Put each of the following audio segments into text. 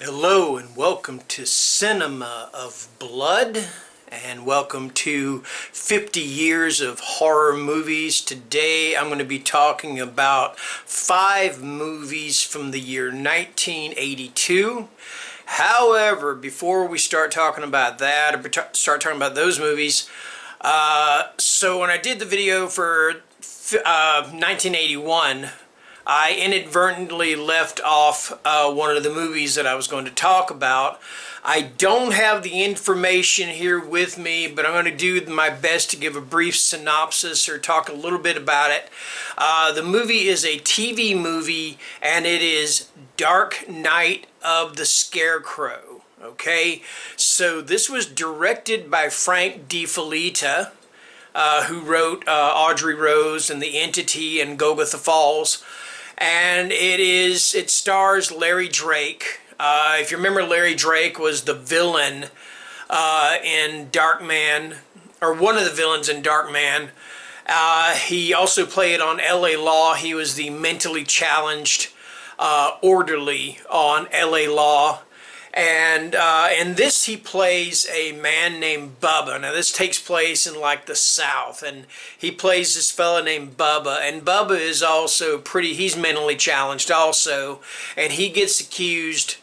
Hello and welcome to Cinema of Blood, and welcome to 50 years of horror movies. Today I'm going to be talking about 5 movies from the year 1982. However, before we start talking about that, or start talking about those movies, so when I did the video for 1981, I inadvertently left off one of the movies that I was going to talk about. I don't have the information here with me, but I'm going to do my best to give a brief synopsis or talk a little bit about it. The movie is a TV movie, and it is Dark Night of the Scarecrow. Okay, so this was directed by Frank DiFelitta, who wrote Audrey Rose and The Entity and Golgotha Falls. And it stars Larry Drake. If you remember, Larry Drake was the villain in Darkman, or one of the villains in Darkman. He also played on LA Law. He was the mentally challenged orderly on LA Law. And in this, he plays a man named Bubba. Now, this takes place in like the South, and he plays this fella named Bubba. And Bubba is also he's mentally challenged also, and he gets accused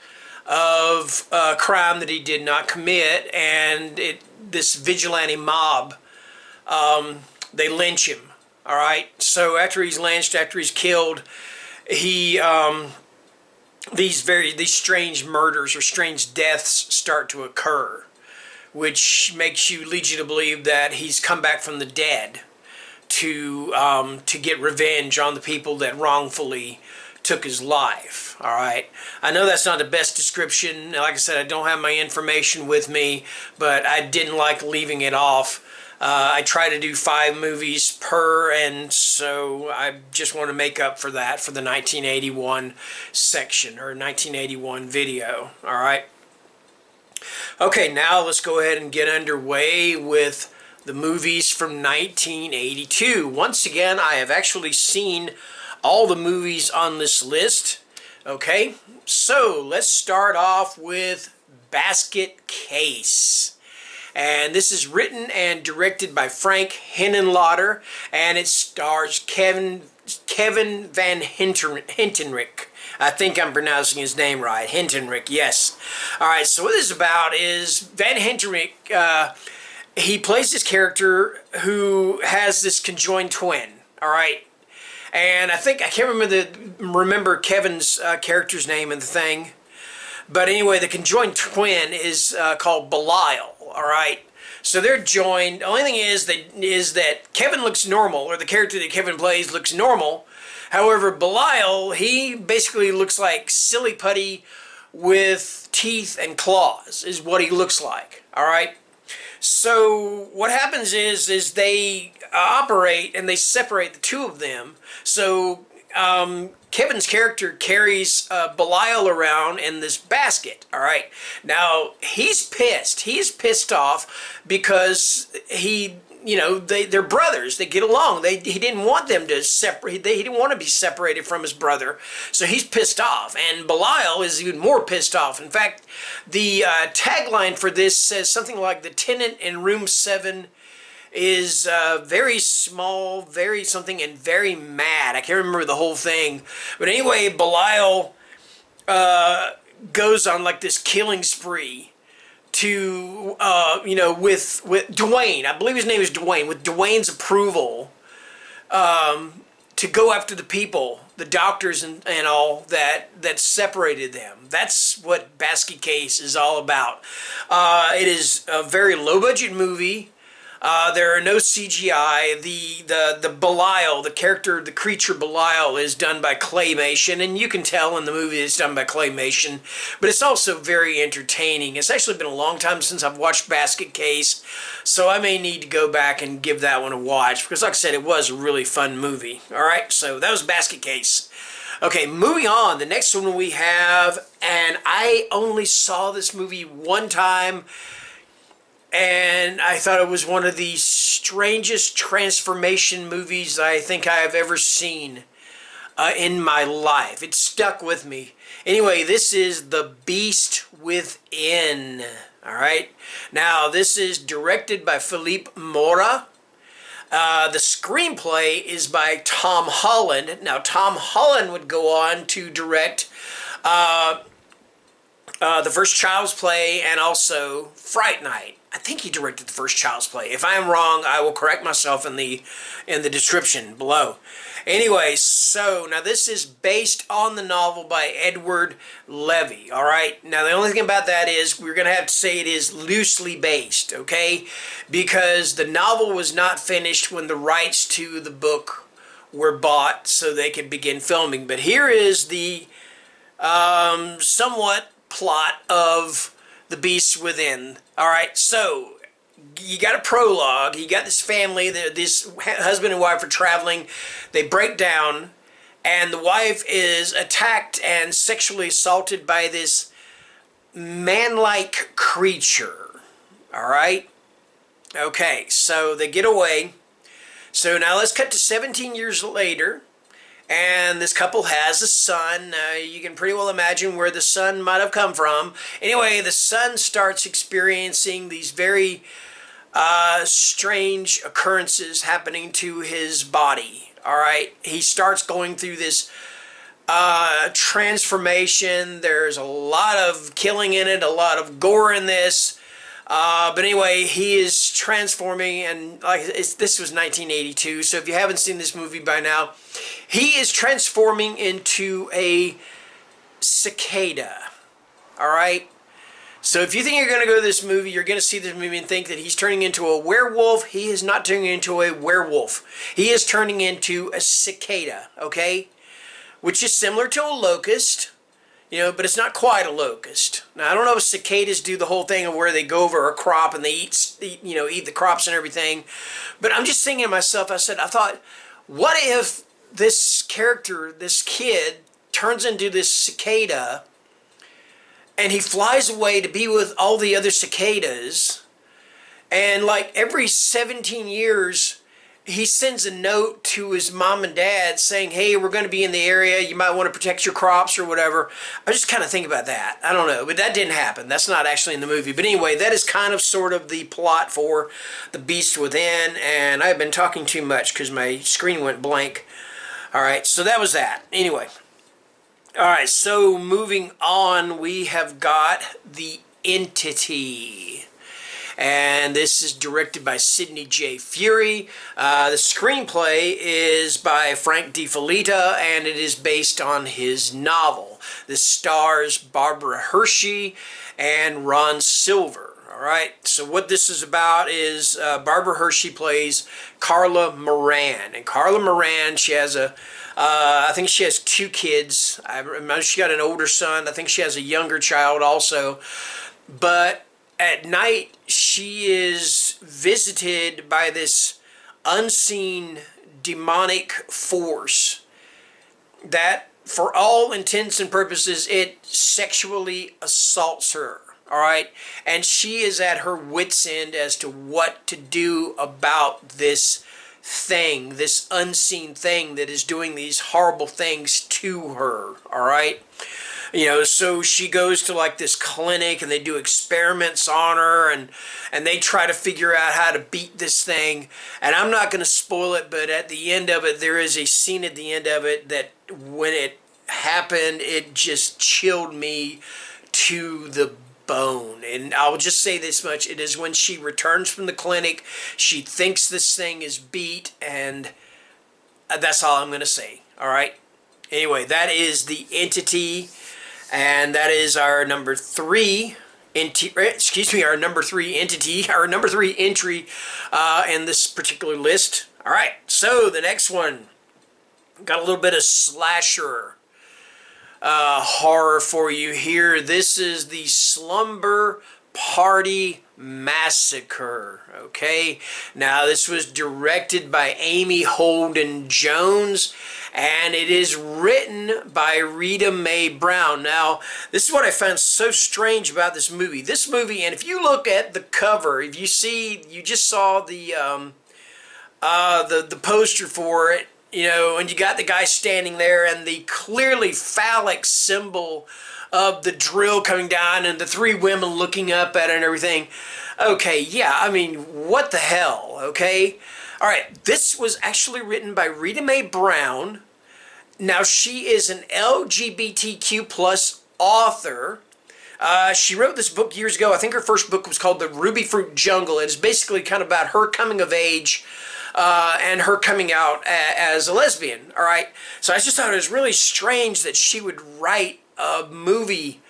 of a crime that he did not commit. And this vigilante mob, they lynch him. All right. So after he's lynched, after he's killed, he these strange murders or strange deaths start to occur, which leads you to believe that he's come back from the dead to get revenge on the people that wrongfully took his life. All right, I know that's not the best description. Like I said, I don't have my information with me, but I didn't like leaving it off. I try to do 5 movies per, and so I just want to make up for that for the 1981 section, or 1981 video. All right. Okay, now let's go ahead and get underway with the movies from 1982. Once again, I have actually seen all the movies on this list. Okay, so let's start off with Basket Case. And this is written and directed by Frank Henenlotter, and it stars Kevin Van Hentenryck. I think I'm pronouncing his name right. Hentenryck, yes. All right, so what this is about is Van Hentenryck, he plays this character who has this conjoined twin, all right? And I can't remember Kevin's character's name in the thing. But anyway, the conjoined twin is called Belial, all right? So they're joined. The only thing is that Kevin looks normal, or the character that Kevin plays looks normal. However, Belial, he basically looks like silly putty with teeth and claws is what he looks like, all right? So what happens is they operate and they separate the two of them. So Kevin's character carries Belial around in this basket, all right? Now, he's pissed. He's pissed off because they're brothers. They get along. He didn't want them to separate. He didn't want to be separated from his brother, so he's pissed off. And Belial is even more pissed off. In fact, the tagline for this says something like, "The tenant in room 7 is very small, very something, and very mad." I can't remember the whole thing. But anyway, Belial goes on like this killing spree to, with Dwayne. I believe his name is Dwayne. With Dwayne's approval, to go after the people, the doctors and all that separated them. That's what Basket Case is all about. It is a very low-budget movie. There are no CGI. The Belial, the creature Belial, is done by claymation, and you can tell in the movie it's done by claymation, but it's also very entertaining. It's actually been a long time since I've watched Basket Case, so I may need to go back and give that one a watch, because like I said, it was a really fun movie. Alright, so that was Basket Case. Okay, moving on, the next one we have, and I only saw this movie one time, and I thought it was one of the strangest transformation movies I think I have ever seen in my life. It stuck with me. Anyway, this is The Beast Within. All right. Now, this is directed by Philippe Mora. The screenplay is by Tom Holland. Now, Tom Holland would go on to direct The First Child's Play and also Fright Night. I think he directed The First Child's Play. If I am wrong, I will correct myself in the description below. Anyway, so now this is based on the novel by Edward Levy. All right. Now the only thing about that is we're going to have to say it is loosely based, okay? Because the novel was not finished when the rights to the book were bought so they could begin filming. But here is the somewhat plot of The Beast Within. All right. So you got a prologue. You got this family. This husband and wife are traveling. They break down, and the wife is attacked and sexually assaulted by this man-like creature. All right? Okay, so they get away. So now let's cut to 17 years later, and this couple has a son. You can pretty well imagine where the son might have come from. Anyway, the son starts experiencing these very strange occurrences happening to his body. All right, he starts going through this transformation. There's a lot of killing in it, a lot of gore in this. But anyway, he is transforming, and this was 1982. So if you haven't seen this movie by now, he is transforming into a cicada. All right. So if you think you're going to go to this movie, you're going to see this movie and think that he's turning into a werewolf. He is not turning into a werewolf. He is turning into a cicada, okay? Which is similar to a locust, but it's not quite a locust. Now, I don't know if cicadas do the whole thing of where they go over a crop and they eat the crops and everything. But I'm just thinking to myself, I thought, what if this character, this kid, turns into this cicada, and he flies away to be with all the other cicadas, and like every 17 years, he sends a note to his mom and dad saying, hey, we're going to be in the area. You might want to protect your crops or whatever. I just kind of think about that. I don't know, but that didn't happen. That's not actually in the movie. But anyway, that is kind of sort of the plot for The Beast Within, and I've been talking too much because my screen went blank. All right, so that was that. Anyway. All right, so moving on, we have got The Entity. And this is directed by Sidney J. Furie. The screenplay is by Frank DiFolita, and it is based on his novel. This stars Barbara Hershey and Ron Silver. All right, so what this is about is Barbara Hershey plays Carla Moran. And Carla Moran, she has I think she has 2 kids. I remember she got an older son. I think she has a younger child also. But at night, she is visited by this unseen demonic force that, for all intents and purposes, it sexually assaults her. All right? And she is at her wit's end as to what to do about this thing, this unseen thing that is doing these horrible things to her. All right? So she goes to like this clinic and they do experiments on her, and they try to figure out how to beat this thing. And I'm not going to spoil it, but at the end of it, there is a scene at the end of it that when it happened, it just chilled me to the bone. And I'll just say this much: it is when she returns from the clinic, she thinks this thing is beat, and that's all I'm going to say. All right? Anyway, that is The Entity, and that is our number 3 our number 3 entity, our number 3 entry in this particular list. All right, so the next one, got a little bit of slasher horror for you here. This is the Slumber Party Massacre. Okay, now this was directed by Amy Holden Jones, and it is written by Rita Mae Brown. Now, this is what I found so strange about this movie. This movie, and if you look at the cover, if you see, you just saw the poster for it. You know, and you got the guy standing there and the clearly phallic symbol of the drill coming down and the three women looking up at it and everything. Okay, yeah, I mean, what the hell, okay? All right, this was actually written by Rita Mae Brown. Now, she is an LGBTQ plus author. She wrote this book years ago. I think her first book was called The Ruby Fruit Jungle. It's basically kind of about her coming of age and her coming out as a lesbian, all right? So I just thought it was really strange that she would write a movie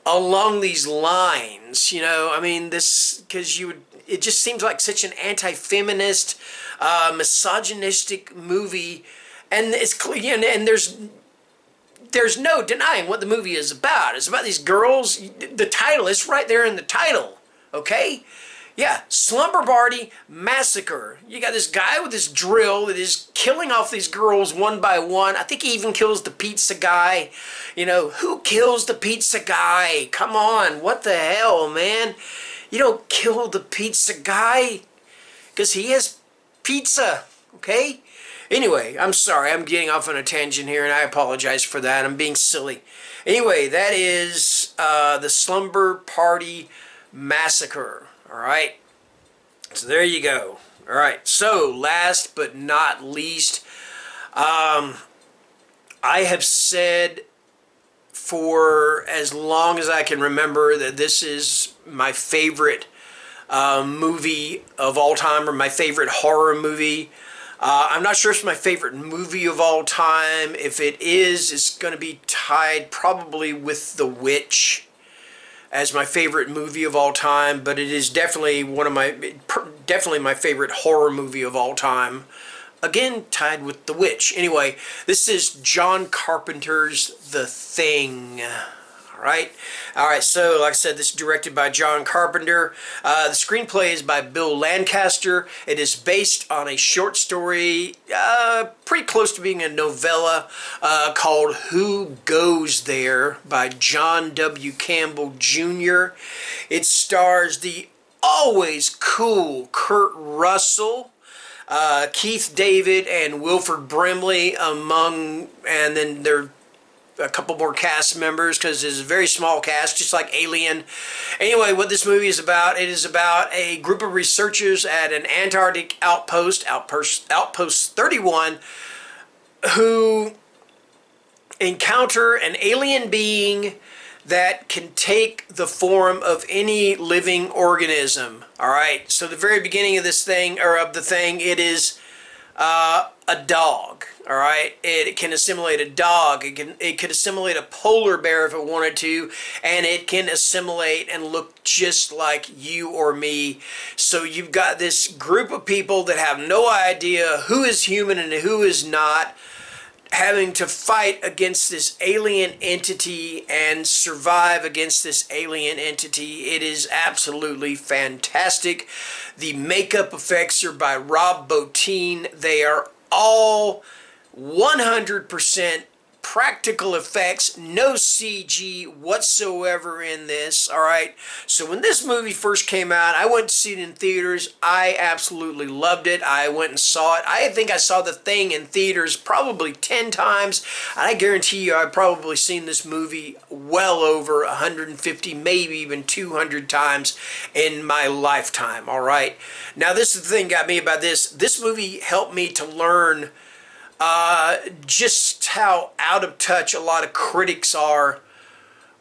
along these lines, you know? I mean, this, because it just seems like such an anti-feminist, misogynistic movie, and it's clear, and there's no denying what the movie is about. It's about these girls. The title is right there in the title, okay? Yeah, Slumber Party Massacre. You got this guy with this drill that is killing off these girls one by one. I think he even kills the pizza guy. You know, who kills the pizza guy? Come on, what the hell, man? You don't kill the pizza guy because he has pizza, okay? Anyway, I'm sorry, I'm getting off on a tangent here, and I apologize for that. I'm being silly. Anyway, that is the Slumber Party Massacre. All right, so there you go. All right, so last but not least, I have said for as long as I can remember that this is my favorite movie of all time, or my favorite horror movie. I'm not sure if it's my favorite movie of all time. If it is, it's going to be tied probably with The Witch as my favorite movie of all time, but it is definitely definitely my favorite horror movie of all time. Again, tied with The Witch. Anyway, this is John Carpenter's The Thing. All right, so like I said, this is directed by John Carpenter. The screenplay is by Bill Lancaster. It is based on a short story, pretty close to being a novella, called Who Goes There by John W. Campbell Jr. It stars the always cool Kurt Russell, Keith David, and Wilford Brimley and then there a couple more cast members because it's a very small cast, just like Alien. Anyway, what this movie is about, it is about a group of researchers at an Antarctic outpost 31, who encounter an alien being that can take the form of any living organism. All right, so the very beginning of this thing, or of the thing, it is a dog. All right, it can assimilate a dog. It could assimilate a polar bear if it wanted to, and it can assimilate and look just like you or me. So you've got this group of people that have no idea who is human and who is not, having to fight against this alien entity and survive against this alien entity. It is absolutely fantastic. The makeup effects are by Rob Bottin. They are all 100% practical effects, no CG whatsoever in this, all right? So when this movie first came out, I went to see it in theaters. I absolutely loved it. I went and saw it. I think I saw The Thing in theaters probably 10 times. And I guarantee you I've probably seen this movie well over 150, maybe even 200 times in my lifetime, all right? Now, this is the thing got me about this. This movie helped me to learn just how out of touch a lot of critics are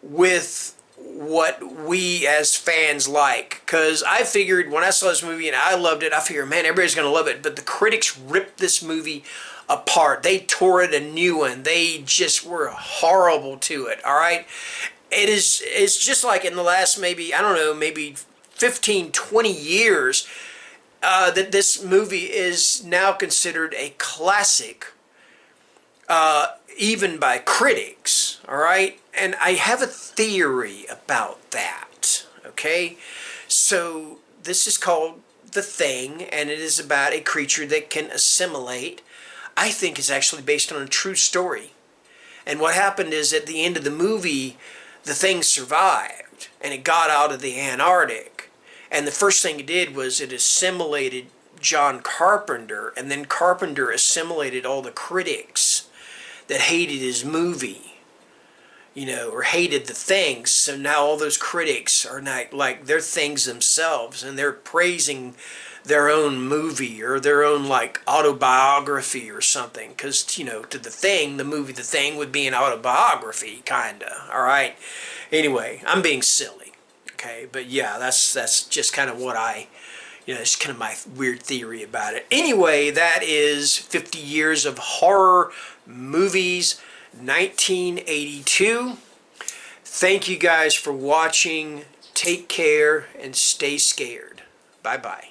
with what we as fans like. Because I figured when I saw this movie and I loved it, I figured, man, everybody's going to love it. But the critics ripped this movie apart. They tore it a new one. They just were horrible to it, all right? It's just like in the last maybe, I don't know, maybe 15, 20 years, that this movie is now considered a classic, even by critics, all right? And I have a theory about that, okay? So this is called The Thing, and it is about a creature that can assimilate. I think it's actually based on a true story. And what happened is at the end of the movie, the thing survived, and it got out of the Antarctic. And the first thing it did was it assimilated John Carpenter, and then Carpenter assimilated all the critics that hated his movie, you know, or hated the things. So now all those critics are not like, they're things themselves, and they're praising their own movie or their own like autobiography or something. Because, you know, to the thing, the movie The Thing would be an autobiography, kinda. All right. Anyway, I'm being silly. Okay, but yeah, that's just kind of what it's kind of my weird theory about it. Anyway, that is 50 Years of Horror Movies, 1982. Thank you guys for watching. Take care and stay scared. Bye-bye.